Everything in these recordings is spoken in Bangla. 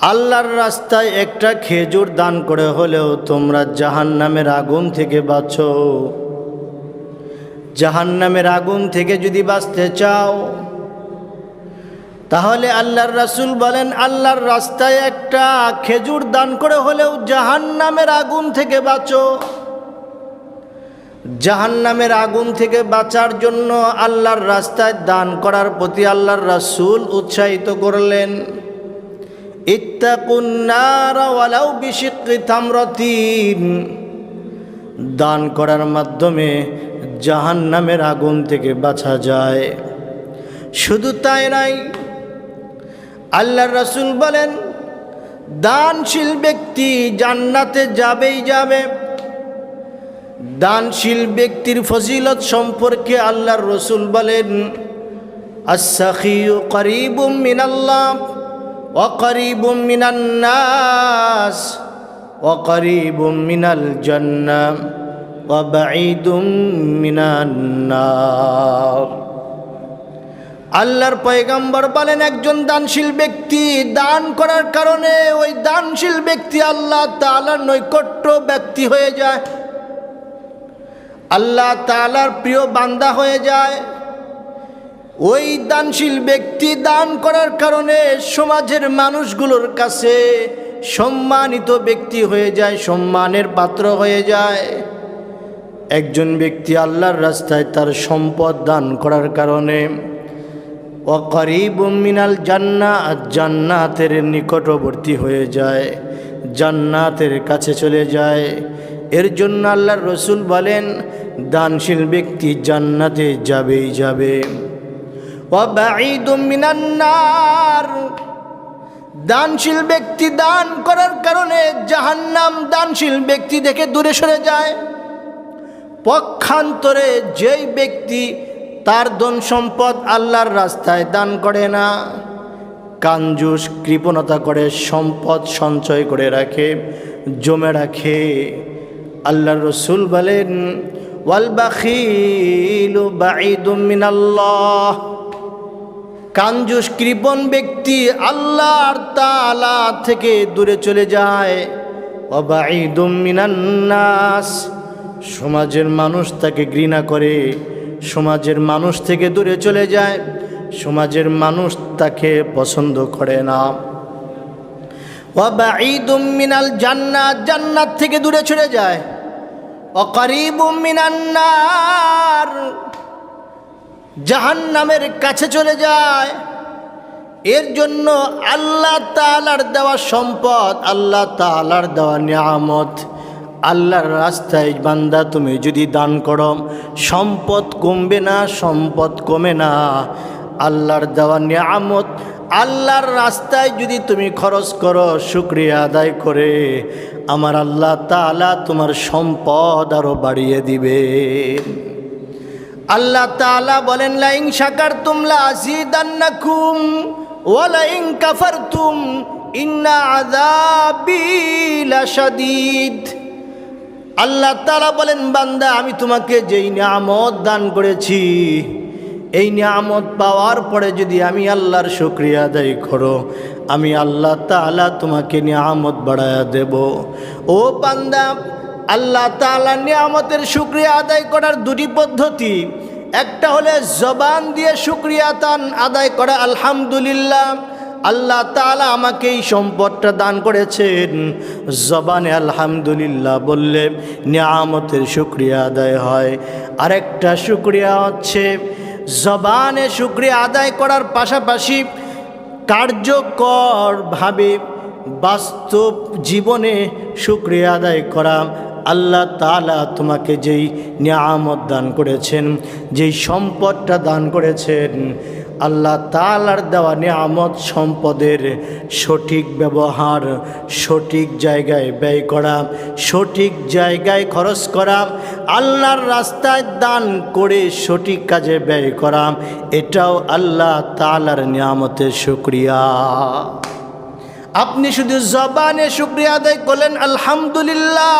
আল্লাহর রাস্তায় একটা খেজুর দান করে হলেও তোমরা জাহান্নামের আগুন থেকে বাঁচো। জাহান্নামের আগুন থেকে যদি বাঁচতে চাও তাহলে আল্লাহর রাসূল বলেন, আল্লাহর রাস্তায় একটা খেজুর দান করে হলেও জাহান্নামের আগুন থেকে বাঁচো। জাহান্নামের আগুন থেকে বাঁচার জন্য আল্লাহর রাস্তায় দান করার প্রতি আল্লাহর রাসূল উৎসাহিত করলেন, ইত্তাকুন নার ওয়ালাউ বিশিক্কি তামরাতিন। দান করার মাধ্যমে জাহান্নামের আগুন থেকে বাঁচা যায়। শুধু তাই নয়, আল্লাহর রাসূল বলেন, দানশীল ব্যক্তি জান্নাতে যাবেই যাবে। দানশীল ব্যক্তির ফজিলত সম্পর্কে আল্লাহর রাসূল বলেন, আস-সাখিয়ু করিবুম মিনাল্লাহ ওয়া করিবুম মিনান নাস ওয়া করিবুম মিনাল জান্নাহ ওয়া বাঈদুম মিনান নার। আল্লাহর পয়গম্বর বলেন, একজন দানশীল ব্যক্তি দান করার কারণে ওই দানশীল ব্যক্তি আল্লাহ তাআলার নৈকট্য ব্যক্তি হয়ে যায়, আল্লাহ তাআলার প্রিয় বান্দা হয়ে যায়। ওই দানশীল ব্যক্তি দান করার কারণে সমাজের মানুষগুলোর কাছে সম্মানিত ব্যক্তি হয়ে যায়, সম্মানের পাত্র হয়ে যায়। একজন ব্যক্তি আল্লাহর রাস্তায় তার সম্পদ দান করার কারণে ওয়া করিবুম মিনাল জান্নাহ, জান্নাতের নিকটবর্তী হয়ে যায়, জান্নাতের কাছে চলে যায়। এর জন্য আল্লাহর রাসূল বলেন, দানশীল ব্যক্তি জান্নাতে যাবেই যাবে। ওয়া বাঈদুম মিনান নার, দানশীল ব্যক্তি দান করার কারণে জাহান্নাম দানশীল ব্যক্তি থেকে দূরে সরে যায়। পক্ষান্তরে যেই ব্যক্তি তার ধন সম্পদ আল্লাহর রাস্তায় দান করে না, কাঞ্জুস কৃপণতা করে সম্পদ সঞ্চয় করে রাখে, জমে রাখে, আল্লাহর রাসূল বলেন, ওয়াল বাখিলু বাঈদুম মিনাল্লাহ, কাঞ্জুস কৃপণ ব্যক্তি আল্লাহর তাআলা থেকে দূরে চলে যায়। ওয়া বাঈদুম মিনান নাস, সমাজের মানুষ তাকে ঘৃণা করে, সমাজের মানুষ থেকে দূরে চলে যায়, সমাজের মানুষ তাকে পছন্দ করে না। ওয়া বাঈদুম মিনাল জান্নাহ, জান্নাত থেকে দূরে চলে যায়। ওয়া করিবুম মিনান নার, জাহান্নামের কাছে চলে যায়। এর জন্য আল্লাহ তাআলার দেওয়া সম্পদ, আল্লাহ তাআলার দেওয়া নিয়ামত, আল্লাহর রাস্তায় বান্দা তুমি যদি দান করো, সম্পদ কমবে না, সম্পদ কমে না। আল্লাহর দেওয়া নিয়ামত আল্লাহর রাস্তায় যদি তুমি খরচ করো, শুকরিয়া আদায় করে, আমার আল্লাহ তাআলা তোমার সম্পদ আরো বাড়িয়ে দিবে। আল্লাহ তাআলা বলেন, লা ইন শাকারতুম লা আযীদান্নাকুম ওয়া লা ইন কাফারতুম ইন্না আযাবি লাশাদীদ। আল্লাহ তাআলা বলেন, বান্দা আমি তোমাকে যেই নিয়ামত দান করেছি, এই নিয়ামত পাওয়ার পরে যদি আমি আল্লাহর শুকরিয়া আদায় করো, আমি আল্লাহ তাআলা তোমাকে নিয়ামত বাড়ায়া দেব। ও বান্দা, আল্লাহ তাআলার নিয়ামতের শুকরিয়া আদায় করার দুটি পদ্ধতি। একটা হলে জবান দিয়ে শুকরিয়া আদায় করা, আলহামদুলিল্লাহ, আল্লাহ তাআলা আমাকে এই সম্পদটা দান করেছেন। জবানে আলহামদুলিল্লাহ বললে নিয়ামতের শুকরিয়া আদায় হয়। আরেকটা শুকরিয়া হচ্ছে জবানে শুকরিয়া আদায় করার পাশাপাশি কার্যকরভাবে বাস্তব জীবনে শুকরিয়া আদায় করা। আল্লাহ তাআলা তোমাকে যেই নিয়ামত দান করেছেন, যেই সম্পদটা দান করেছেন, আল্লাহ তাআলার দেওয়া নিয়ামত সম্পদের সঠিক ব্যবহার, সঠিক জায়গায় ব্যয় করা, সঠিক জায়গায় খরচ করা, আল্লাহর রাস্তায় দান করে সঠিক কাজে ব্যয় করা, এটাও আল্লাহ তাআলার নিয়ামতের শুকরিয়া। আপনি শুধু জবানে শুকরিয়া আদায় করলেন আলহামদুলিল্লাহ,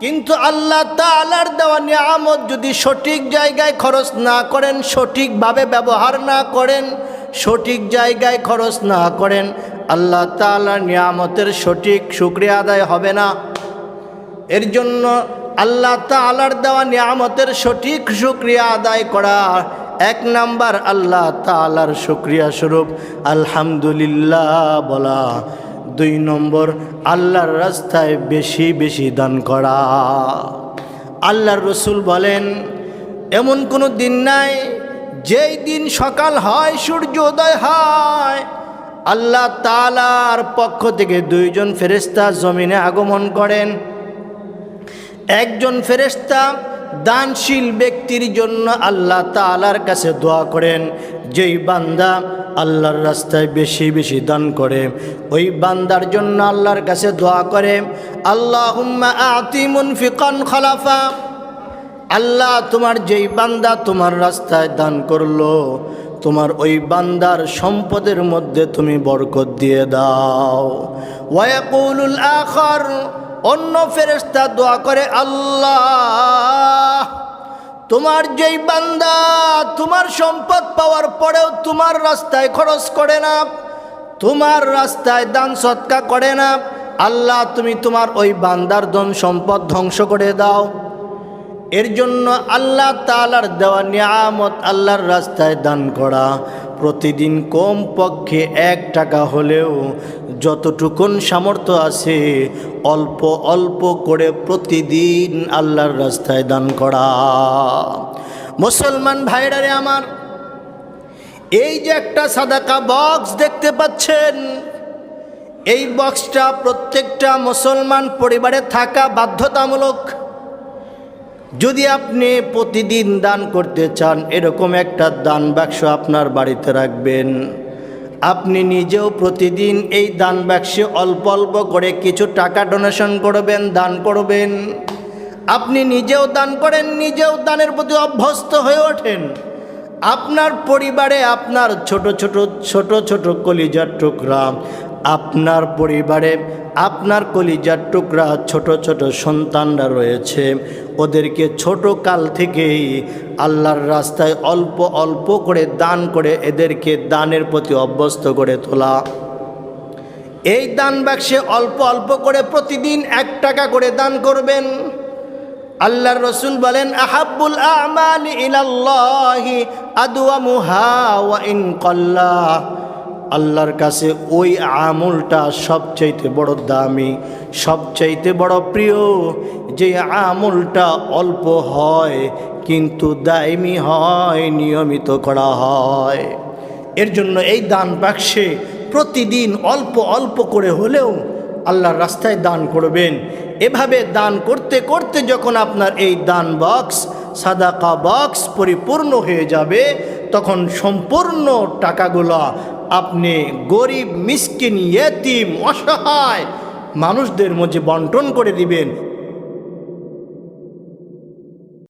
কিন্তু আল্লাহ তাআলার দেওয়া নিয়ামত যদি সঠিক জায়গায় খরচ না করেন, সঠিকভাবে ব্যবহার না করেন, সঠিক জায়গায় খরচ না করেন, আল্লাহ তাআলার নিয়ামতের সঠিক শুকরিয়া আদায় হবে না। এর জন্য আল্লাহ তাআলার দেওয়া নিয়ামতের সঠিক শুকরিয়া আদায় করা এক নাম্বার, আল্লাহ তাআলার শুকরিয়া স্বরূপ আলহামদুলিল্লাহ বলা। 2 নম্বর, আল্লাহর রাস্তায় বেশি বেশি দান করা। আল্লাহর রসুল বলেন, এমন কোনো দিন নাই যেই দিন সকাল হয়, সূর্য উদয় হয়, আল্লাহ তাআলার পক্ষ থেকে 2 জন ফেরেশতা জমিনে আগমন করেন। একজন ফেরেশতা দানশীল ব্যক্তির জন্য আল্লাহ তাআলার কাছে দোয়া করেন, যেই বান্দা আল্লাহর রাস্তায় বেশি বেশি দান করে ওই বান্দার জন্য আল্লাহর কাছে দোয়া করে, আল্লাহুম্মা আতি মুনফিকান খলাফা, আল্লাহ তোমার যেই বান্দা তোমার রাস্তায় দান করলো, তোমার ওই বান্দার সম্পদের মধ্যে তুমি বরকত দিয়ে দাও। ওয়া ইয়াকুলুল আখার, অন্য ফেরেশতা দোয়া করে, আল্লাহ তোমার যেই বান্দা তোমার সম্পদ পাওয়ার পরেও তোমার রাস্তায় খরচ করে না, তোমার রাস্তায় দান সদকা করে না, আল্লাহ তুমি তোমার ওই বান্দার ধন সম্পদ ধ্বংস করে দাও। এর জন্য আল্লাহ তাআলার দেওয়া নিয়ামত আল্লাহর রাস্তায় দান করা, প্রতিদিন কম পক্ষে 1 টাকা হলেও যতটুকুন সামর্থ্য আছে অল্প অল্প করে প্রতিদিন আল্লাহর রাস্তায় দান করা। মুসলমান ভাইরারে আমার, এই যে একটা সাদাকা বক্স দেখতে পাচ্ছেন, এই বক্সটা প্রত্যেকটা মুসলমান পরিবারে থাকা বাধ্যতামূলক। যদি আপনি প্রতিদিন দান করতে চান, এরকম একটা দান বাক্স আপনার বাড়িতে রাখবেন। আপনি নিজেও প্রতিদিন এই দান বাক্সে অল্প অল্প করে কিছু টাকা ডোনেশন করবেন, দান করবেন। আপনি নিজেও দান করেন, নিজেও দানের প্রতি অভ্যস্ত হয়ে ওঠেন। আপনার পরিবারে আপনার ছোট ছোট কলিজার টুকরা, আপনার পরিবারে আপনার কলিজার টুকরা ছোট ছোট সন্তানরা রয়েছে, ওদেরকে ছোট কাল থেকেই আল্লাহর রাস্তায় অল্প অল্প করে দান করে এদেরকে দানের প্রতি অভ্যস্ত করে তোলা। এই দান বাক্সে অল্প অল্প করে প্রতিদিন 1 টাকা করে দান করবেন। আল্লাহর রসুল বলেন, আহাব্বুল আমালি ইলাল্লাহি আদওয়ামুহা ওয়া ইন কাল্লা, আল্লাহর কাছে ওই আমলটা সবচাইতে বড় দামি, সবচাইতে বড় প্রিয়, যে আমলটা অল্প হয় কিন্তু দায়মি হয়, নিয়মিত করা হয়। এর জন্য এই দান বাক্সে প্রতিদিন অল্প অল্প করে হলেও আল্লাহর রাস্তায় দান করবেন। এভাবে দান করতে করতে যখন আপনার এই দান বক্স, সাদাকা বক্স পরিপূর্ণ হয়ে যাবে, তখন সম্পূর্ণ টাকাগুলা আপনি গরিব, মিসকিন, ইয়েতিম, অসহায় মানুষদের মধ্যে বন্টন করে দিবেন।